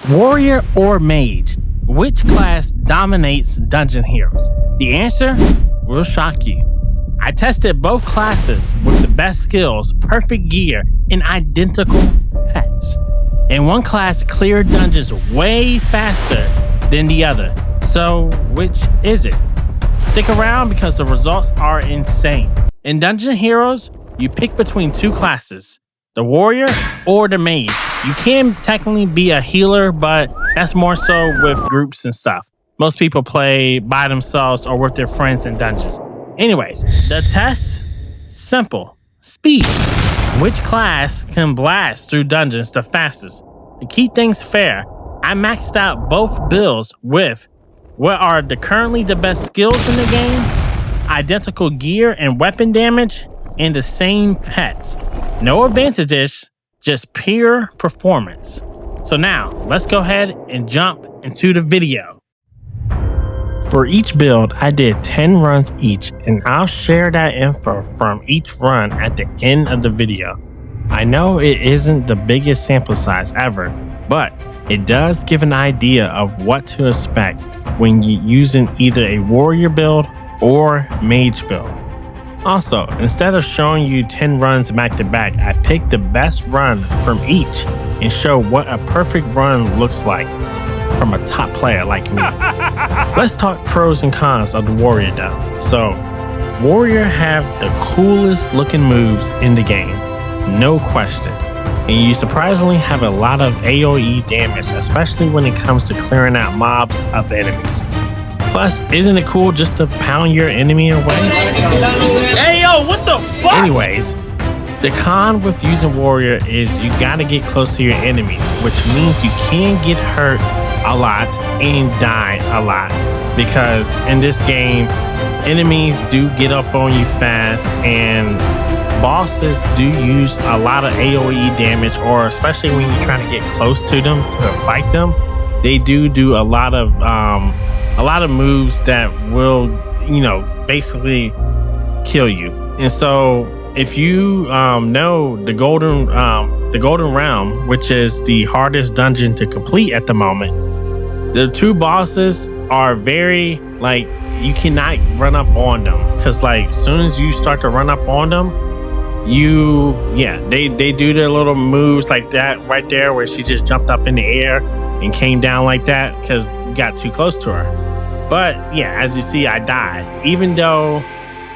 Warrior or Mage? Which class dominates Dungeon Heroes? The answer will shock you. I tested both classes with the best skills, perfect gear, and identical pets. And one class cleared dungeons way faster than the other. So, which is it? Stick around because the results are insane. In Dungeon Heroes, you pick between two classes, the Warrior or the Mage. You can technically be a healer, but that's more so with groups and stuff. Most people play by themselves or with their friends in dungeons. Anyways, the test, simple. Speed. Which class can blast through dungeons the fastest? To keep things fair, I maxed out both builds with what are currently the best skills in the game, identical gear and weapon damage, and the same pets. No advantages, just pure performance. So now, let's go ahead and jump into the video. For each build, I did 10 runs each, and I'll share that info from each run at the end of the video. I know it isn't the biggest sample size ever, but it does give an idea of what to expect when you're using either a warrior build or mage build. Also, instead of showing you 10 runs back to back, I picked the best run from each and show what a perfect run looks like from a top player like me. Let's talk pros and cons of the warrior though. So, warrior have the coolest looking moves in the game, no question. And you surprisingly have a lot of AoE damage, especially when it comes to clearing out mobs of enemies. Plus, isn't it cool just to pound your enemy away? Hey yo, what the fuck? Anyways, the con with using warrior is you gotta get close to your enemies, which means you can get hurt a lot and die a lot. Because in this game, enemies do get up on you fast and bosses do use a lot of AoE damage, or especially when you're trying to get close to them to fight them, they do a lot of moves that will, basically kill you. And so if you know the golden realm, which is the hardest dungeon to complete at the moment, the two bosses are very you cannot run up on them, because as soon as you start to run up on them, they do their little moves like that right there where she just jumped up in the air and came down like that because you got too close to her. But yeah, as you see, I died. Even though,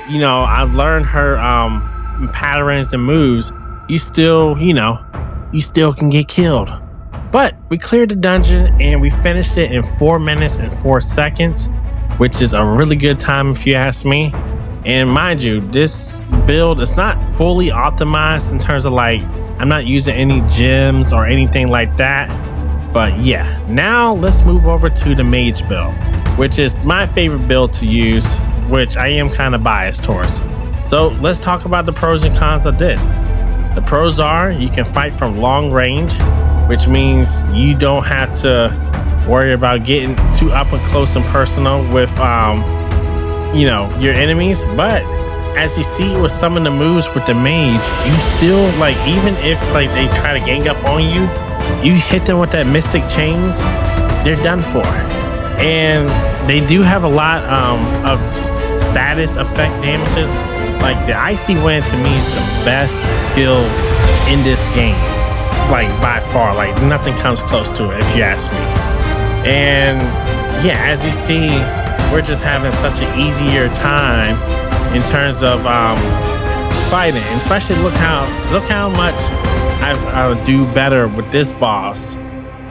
I've learned her patterns and moves, you still can get killed. But we cleared the dungeon and we finished it in 4 minutes and 4 seconds, which is a really good time if you ask me. And mind you, this build is not fully optimized in terms of I'm not using any gems or anything like that. But yeah, now let's move over to the mage build, which is my favorite build to use, which I am kind of biased towards. So let's talk about the pros and cons of this. The pros are you can fight from long range, which means you don't have to worry about getting too up and close and personal with your enemies. But as you see with some of the moves with the mage, you still even if they try to gang up on you, you hit them with that mystic chains, they're done for. And they do have a lot of status effect damages. The icy wind to me is the best skill in this game, by far. Nothing comes close to it if you ask me. And yeah, as you see, we're just having such an easier time in terms of fighting. And especially look how much I'll do better with this boss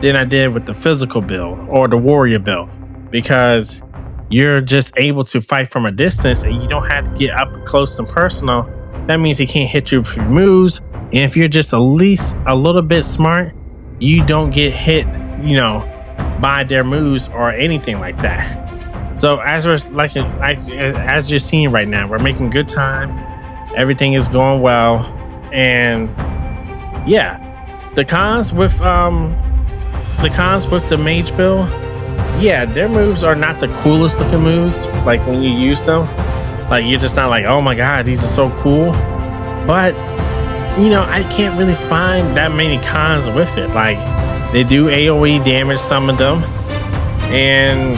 than I did with the physical build or the warrior build, because you're just able to fight from a distance and you don't have to get up close and personal. That means he can't hit you with your moves. And if you're just at least a little bit smart, you don't get hit, by their moves or anything like that. So as as you're seeing right now, we're making good time. Everything is going well. And yeah, the cons with the mage build, yeah, their moves are not the coolest looking moves. When you use them, you're just not oh my god, these are so cool. But I can't really find that many cons with it. They do AoE damage, some of them. And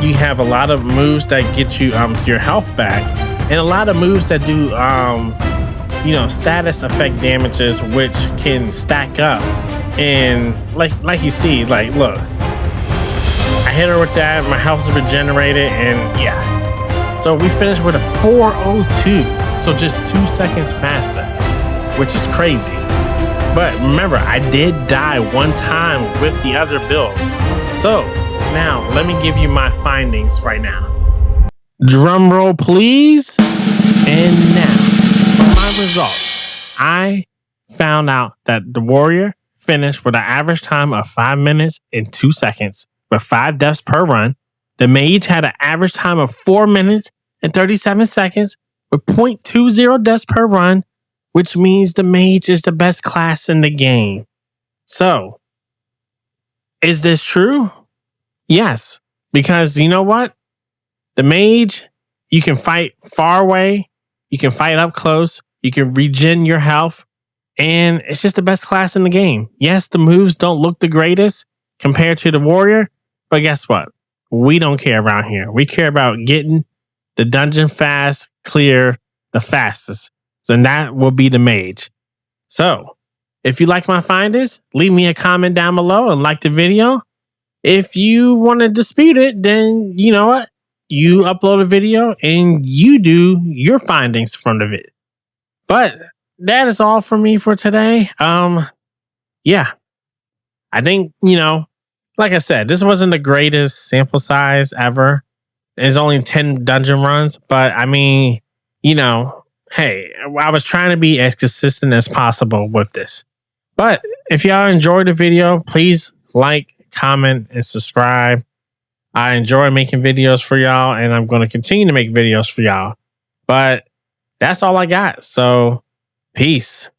you have a lot of moves that get you your health back. And a lot of moves that do, status effect damages, which can stack up. And like you see, like, look. I hit her with that. My health is regenerated. And yeah. So we finished with a 402. So just 2 seconds faster, which is crazy. But remember, I did die one time with the other build. So now let me give you my findings right now. Drum roll, please. And now for my results. I found out that the warrior finished with an average time of 5 minutes and 2 seconds with 5 deaths per run. The mage had an average time of 4 minutes and 37 seconds with 0.20 deaths per run, which means the mage is the best class in the game. So, is this true? Yes, because you know what? The mage, you can fight far away, you can fight up close, you can regen your health, and it's just the best class in the game. Yes, the moves don't look the greatest compared to the warrior, but guess what? We don't care around here. We care about getting the dungeon fast, clear, the fastest. So that will be the mage. So, if you like my findings, leave me a comment down below and like the video. If you want to dispute it, then you know what? You upload a video and you do your findings from the vid. But that is all for me for today. Yeah. I think, like I said, this wasn't the greatest sample size ever. There's only 10 dungeon runs, but I mean, hey, I was trying to be as consistent as possible with this. But if y'all enjoyed the video, please like, comment, and subscribe. I enjoy making videos for y'all, and I'm going to continue to make videos for y'all. But that's all I got. So, peace.